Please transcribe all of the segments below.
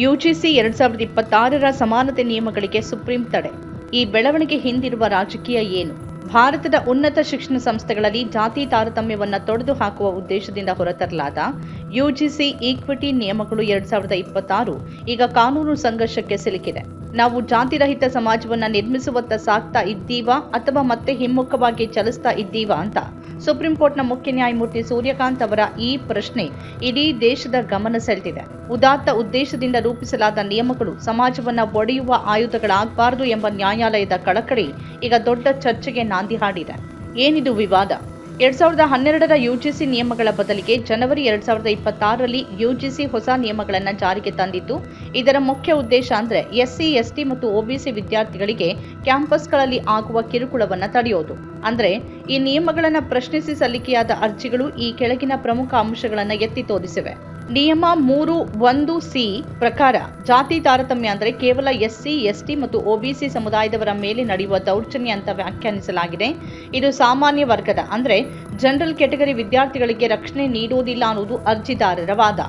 UGC 2026ರ ಸಮಾನತೆ ನಿಯಮಗಳಿಗೆ supreme ತಡೆ. ಈ ಬೆಳವಣಿಗೆ ಹಿಂದಿರುವ ರಾಜಕೀಯ ಏನು? ಭಾರತದ ಉನ್ನತ ಶಿಕ್ಷಣ ಸಂಸ್ಥೆಗಳಲ್ಲಿ ಜಾತಿ ತಾರತಮ್ಯವನ್ನು ತೊಡೆದು ಹಾಕುವ ಉದ್ದೇಶದಿಂದ ಹೊರತರಲಾದ ಯುಜಿಸಿ ಈಕ್ವಿಟಿ ನಿಯಮಗಳು 2026 ಈಗ ಕಾನೂನು ಸಂಘರ್ಷಕ್ಕೆ ಸಿಲುಕಿದೆ. ನಾವು ಜಾತಿರಹಿತ ಸಮಾಜವನ್ನು ನಿರ್ಮಿಸುವತ್ತ ಸಾಗ್ತಾ ಇದ್ದೀವಾ ಅಥವಾ ಮತ್ತೆ ಹಿಮ್ಮುಖವಾಗಿ ಚಲಿಸ್ತಾ ಇದ್ದೀವಾ ಅಂತ ಸುಪ್ರೀಂ ಕೋರ್ಟ್ನ ಮುಖ್ಯ ನ್ಯಾಯಮೂರ್ತಿ ಸೂರ್ಯಕಾಂತ್ ಅವರ ಈ ಪ್ರಶ್ನೆ ಇಡೀ ದೇಶದ ಗಮನ ಸೆಳೆದಿದೆ. ಉದಾತ್ತ ಉದ್ದೇಶದಿಂದ ರೂಪಿಸಲಾದ ನಿಯಮಗಳು ಸಮಾಜವನ್ನು ಒಡೆಯುವ ಆಯುಧಗಳಾಗಬಾರದು ಎಂಬ ನ್ಯಾಯಾಲಯದ ಕಳಕಳಿ ಈಗ ದೊಡ್ಡ ಚರ್ಚೆಗೆ ನಾಂದಿ ಹಾಡಿದೆ. ಏನಿದು ವಿವಾದ? 2012ರ ಯುಜಿಸಿ ನಿಯಮಗಳ ಬದಲಿಗೆ ಜನವರಿ 2026ರಲ್ಲಿ ಯುಜಿಸಿ ಹೊಸ ನಿಯಮಗಳನ್ನು ಜಾರಿಗೆ ತಂದಿದ್ದು, ಇದರ ಮುಖ್ಯ ಉದ್ದೇಶ ಅಂದ್ರೆ ಎಸ್ಸಿ, ಎಸ್ಟಿ ಮತ್ತು ಒಬಿಸಿ ವಿದ್ಯಾರ್ಥಿಗಳಿಗೆ ಕ್ಯಾಂಪಸ್ಗಳಲ್ಲಿ ಆಗುವ ಕಿರುಕುಳವನ್ನು ತಡೆಯೋದು. ಅಂದ್ರೆ ಈ ನಿಯಮಗಳನ್ನು ಪ್ರಶ್ನಿಸಿ ಸಲ್ಲಿಕೆಯಾದ ಅರ್ಜಿಗಳು ಈ ಕೆಳಗಿನ ಪ್ರಮುಖ ಅಂಶಗಳನ್ನು ಎತ್ತಿ ತೋರಿಸಿವೆ. ನಿಯಮ 3(1)(c) ಪ್ರಕಾರ ಜಾತಿ ತಾರತಮ್ಯ ಅಂದರೆ ಕೇವಲ ಎಸ್ಸಿ, ಎಸ್ಟಿ ಮತ್ತು ಒಬಿಸಿ ಸಮುದಾಯದವರ ಮೇಲೆ ನಡೆಯುವ ದೌರ್ಜನ್ಯ ಅಂತ ವ್ಯಾಖ್ಯಾನಿಸಲಾಗಿದೆ. ಇದು ಸಾಮಾನ್ಯ ವರ್ಗದ ಅಂದ್ರೆ ಜನರಲ್ ಕ್ಯಾಟಗರಿ ವಿದ್ಯಾರ್ಥಿಗಳಿಗೆ ರಕ್ಷಣೆ ನೀಡುವುದಿಲ್ಲ ಅನ್ನೋದು ಅರ್ಜಿದಾರರ ವಾದ.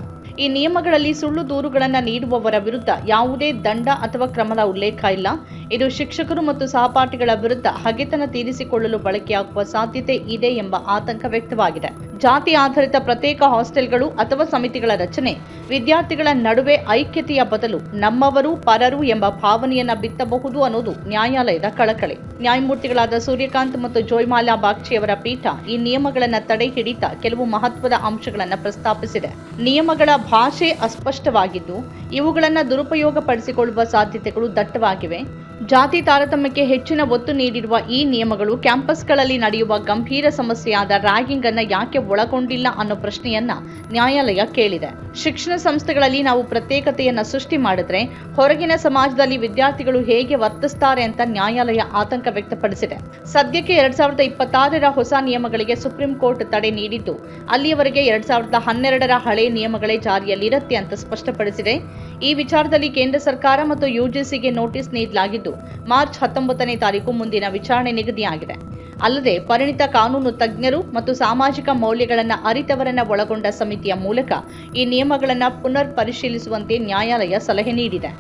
ಈ ನಿಯಮಗಳಲ್ಲಿ ಸುಳ್ಳು ದೂರುಗಳನ್ನು ನೀಡುವವರ ವಿರುದ್ಧ ಯಾವುದೇ ದಂಡ ಅಥವಾ ಕ್ರಮದ ಉಲ್ಲೇಖ ಇಲ್ಲ. ಇದು ಶಿಕ್ಷಕರು ಮತ್ತು ಸಹಪಾಠಿಗಳ ವಿರುದ್ಧ ಹಗೆತನ ತೀರಿಸಿಕೊಳ್ಳಲು ಬಳಕೆಯಾಗುವ ಸಾಧ್ಯತೆ ಇದೆ ಎಂಬ ಆತಂಕ ವ್ಯಕ್ತವಾಗಿದೆ. ಜಾತಿ ಆಧಾರಿತ ಪ್ರತ್ಯೇಕ ಹಾಸ್ಟೆಲ್ಗಳು ಅಥವಾ ಸಮಿತಿಗಳ ರಚನೆ ವಿದ್ಯಾರ್ಥಿಗಳ ನಡುವೆ ಐಕ್ಯತೆಯ ಬದಲು ನಮ್ಮವರು ಪರರು ಎಂಬ ಭಾವನೆಯನ್ನ ಬಿತ್ತಬಹುದು ಅನ್ನೋದು ನ್ಯಾಯಾಲಯದ ಕಳಕಳಿ. ನ್ಯಾಯಮೂರ್ತಿಗಳಾದ ಸೂರ್ಯಕಾಂತ್ ಮತ್ತು ಜೋಯ್ಮಾಲಾ ಬಾಗ್ಚಿಯವರ ಪೀಠ ಈ ನಿಯಮಗಳನ್ನು ತಡೆ ಹಿಡಿತಾ ಕೆಲವು ಮಹತ್ವದ ಅಂಶಗಳನ್ನು ಪ್ರಸ್ತಾಪಿಸಿದೆ. ನಿಯಮಗಳ ಭಾಷೆ ಅಸ್ಪಷ್ಟವಾಗಿದ್ದು ಇವುಗಳನ್ನು ದುರುಪಯೋಗಪಡಿಸಿಕೊಳ್ಳುವ ಸಾಧ್ಯತೆಗಳು ದಟ್ಟವಾಗಿವೆ. ಜಾತಿ ತಾರತಮ್ಯಕ್ಕೆ ಹೆಚ್ಚಿನ ಒತ್ತು ನೀಡಿರುವ ಈ ನಿಯಮಗಳು ಕ್ಯಾಂಪಸ್ಗಳಲ್ಲಿ ನಡೆಯುವ ಗಂಭೀರ ಸಮಸ್ಯೆಯಾದ ರ್ಯಾಗಿಂಗ್ ಅನ್ನು ಯಾಕೆ ಒಳಗೊಂಡಿಲ್ಲ ಅನ್ನೋ ಪ್ರಶ್ನೆಯನ್ನ ನ್ಯಾಯಾಲಯ ಕೇಳಿದೆ. ಶಿಕ್ಷಣ ಸಂಸ್ಥೆಗಳಲ್ಲಿ ನಾವು ಪ್ರತ್ಯೇಕತೆಯನ್ನ ಸೃಷ್ಟಿ ಮಾಡಿದ್ರೆ ಹೊರಗಿನ ಸಮಾಜದಲ್ಲಿ ವಿದ್ಯಾರ್ಥಿಗಳು ಹೇಗೆ ವರ್ತಿಸ್ತಾರೆ ಅಂತ ನ್ಯಾಯಾಲಯ ಆತಂಕ ವ್ಯಕ್ತಪಡಿಸಿದೆ. ಸದ್ಯಕ್ಕೆ 2026ರ ಹೊಸ ನಿಯಮಗಳಿಗೆ ಸುಪ್ರೀಂ ಕೋರ್ಟ್ ತಡೆ ನೀಡಿದ್ದು, ಅಲ್ಲಿಯವರೆಗೆ 2012ರ ಹಳೆ ನಿಯಮಗಳೇ ಜಾರಿಯಲ್ಲಿರುತ್ತೆ ಅಂತ ಸ್ಪಷ್ಟಪಡಿಸಿದೆ. ಈ ವಿಚಾರದಲ್ಲಿ ಕೇಂದ್ರ ಸರ್ಕಾರ ಮತ್ತು ಯುಜಿಸಿಗೆ ನೋಟಿಸ್ ನೀಡಲಾಗಿದ್ದು, ಮಾರ್ಚ್ 19ನೇ ತಾರೀಕು ಮುಂದಿನ ವಿಚಾರಣೆ ನಿಗದಿಯಾಗಿದೆ. ಅಲ್ಲದೆ ಪರಿಣಿತ ಕಾನೂನು ತಜ್ಞರು ಮತ್ತು ಸಾಮಾಜಿಕ ಮೌಲ್ಯಗಳನ್ನು ಅರಿತವರನ್ನ ಒಳಗೊಂಡ ಸಮಿತಿಯ ಮೂಲಕ ಈ ನಿಯಮಗಳನ್ನು ಪುನರ್ ಪರಿಶೀಲಿಸುವಂತೆ ನ್ಯಾಯಾಲಯ ಸಲಹೆ ನೀಡಿದೆ.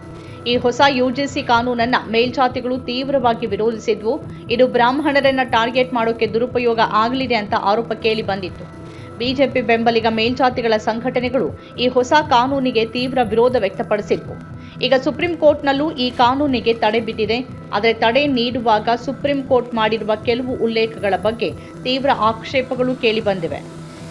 ಈ ಹೊಸ ಯುಜಿಸಿ ಕಾನೂನನ್ನ ಮೇಲ್ಜಾತಿಗಳು ತೀವ್ರವಾಗಿ ವಿರೋಧಿಸಿದ್ವು. ಇದು ಬ್ರಾಹ್ಮಣರನ್ನ ಟಾರ್ಗೆಟ್ ಮಾಡೋಕೆ ದುರುಪಯೋಗ ಆಗಲಿದೆ ಅಂತ ಆರೋಪ ಕೇಳಿ ಬಂದಿತ್ತು. ಬಿಜೆಪಿ ಬೆಂಬಲಿಗ ಮೇಲ್ಜಾತಿಗಳ ಸಂಘಟನೆಗಳು ಈ ಹೊಸ ಕಾನೂನಿಗೆ ತೀವ್ರ ವಿರೋಧ ವ್ಯಕ್ತಪಡಿಸಿದ್ವು. ಈಗ ಸುಪ್ರೀಂ ಕೋರ್ಟ್ನಲ್ಲೂ ಈ ಕಾನೂನಿಗೆ ತಡೆ ಬಿದ್ದಿದೆ. ಆದರೆ ತಡೆ ನೀಡುವಾಗ ಸುಪ್ರೀಂ ಕೋರ್ಟ್ ಮಾಡಿರುವ ಕೆಲವು ಉಲ್ಲೇಖಗಳ ಬಗ್ಗೆ ತೀವ್ರ ಆಕ್ಷೇಪಗಳು ಕೇಳಿಬಂದಿವೆ.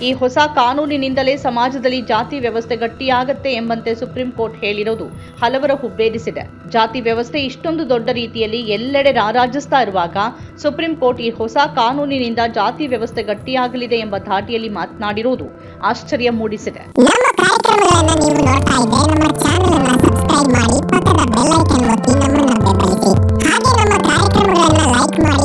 ಈ ಹೊಸ ಕಾನೂನಿನಿಂದಲೇ ಸಮಾಜದಲ್ಲಿ ಜಾತಿ ವ್ಯವಸ್ಥೆ ಗಟ್ಟಿಯಾಗತ್ತೆ ಎಂಬಂತೆ ಸುಪ್ರೀಂ ಕೋರ್ಟ್ ಹೇಳಿರೋದು ಹಲವರ ಹುಬ್ಬೇರಿಸಿದೆ. ಜಾತಿ ವ್ಯವಸ್ಥೆ ಇಷ್ಟೊಂದು ದೊಡ್ಡ ರೀತಿಯಲ್ಲಿ ಎಲ್ಲೆಡೆ ರಾರಾಜಿಸ್ತಾ ಇರುವಾಗ ಸುಪ್ರೀಂ ಕೋರ್ಟ್ ಈ ಹೊಸ ಕಾನೂನಿನಿಂದ ಜಾತಿ ವ್ಯವಸ್ಥೆ ಗಟ್ಟಿಯಾಗಲಿದೆ ಎಂಬ ಧಾಟಿಯಲ್ಲಿ ಮಾತನಾಡಿರೋದು ಆಶ್ಚರ್ಯ ಮೂಡಿಸಿದೆ. ನಮ್ಮ ಕಾರ್ಯಕ್ರಮಗಳನ್ನು ನೀವು ನೋಡ್ತಾ ಇದ್ದರೆ ನಮ್ಮ ಚಾನೆಲ್ ಅನ್ನು ಸಬ್ಸ್ಕ್ರೈಬ್ ಮಾಡಿ, ಪಕ್ಕದ ಬೆಲ್ ಐಕಾನ್ ಒತ್ತಿ ನಮ್ಮನ್ನು ಬೆಂಬಲಿಸಿ. ಹಾಗೆ ನಮ್ಮ ಕಾರ್ಯಕ್ರಮಗಳನ್ನು ಲೈಕ್ ಮಾಡಿ.